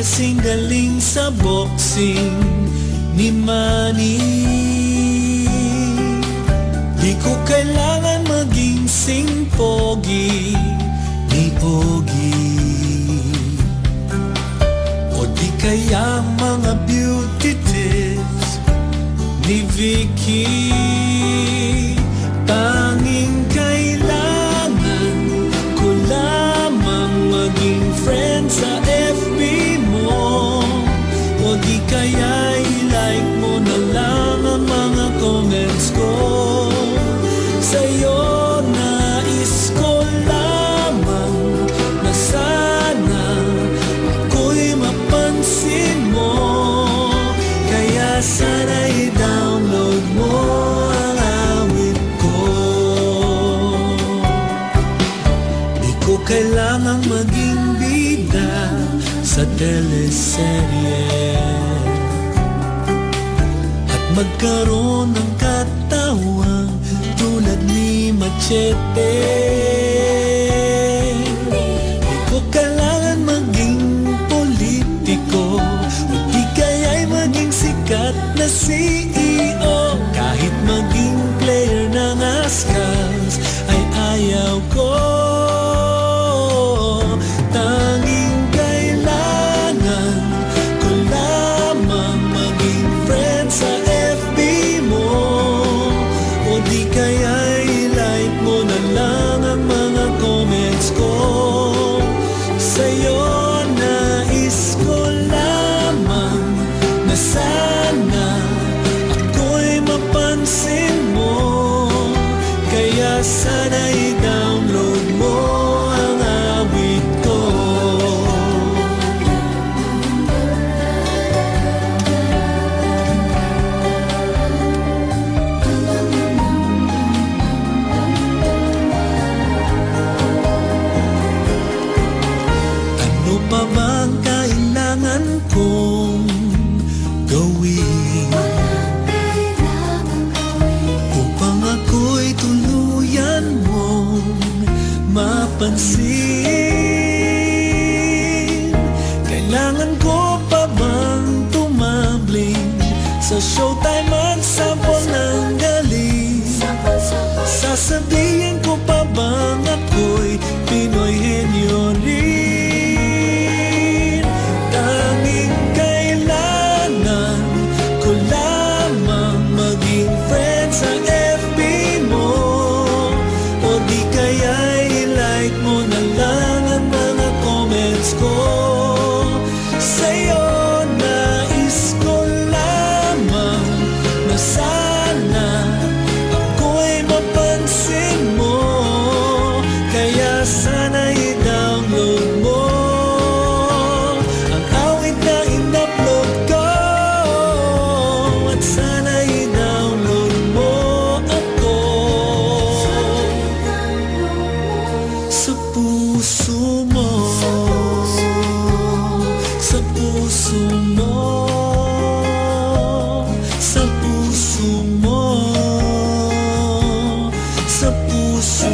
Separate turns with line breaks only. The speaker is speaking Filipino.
kasing galing sa boxing ni Manny. Di ko kailangan maging sing pogi ni Ogie, o di kaya mga beauty tips ni Vicky. Tanging kailangan ko lamang maging friend sa FB mo, o di kaya i-like mo na lang ang mga comments ko. Sa'yo nais ko lamang na sana ako'y mapansin mo, kaya sana i-download mo ang awit ko. Di ko kailangang maging bida sa teleserye at magkaroon ng katawang tulad ni Machete. Di ko kailangan maging politiko, o di kaya'y maging sikat na CEO. Kahit maging player ng Ascals ay ayaw ko. Tanging kailangan ko lamang maging friend sa FB mo, o di kaya i-like mo na lang ang mga comments ko. Sa'yo nais ko lamang na sana ako'y mapansin mo, kaya sana i-download mo ang awit ko. Ano pa bang kailangan kong gawin upang ako'y tuluyan mong mapansin? Kailangan ko pa bang tumambling sa Showtime at sample ng galing? Sasabihin ko pa bang ako'y Pinoy henyo rin? Tanging kailangan ko lamang maging friend sa FB mo, o di kaya i-like mo na lang ang mga comments ko. Sa'yo nais ko lamang na sana ako'y mapansin mo, kaya sana i-download mo ang awit na in-upload ko, at sana i-download mo ako sa puso mo, sa puso mo, sa puso mo, sa puso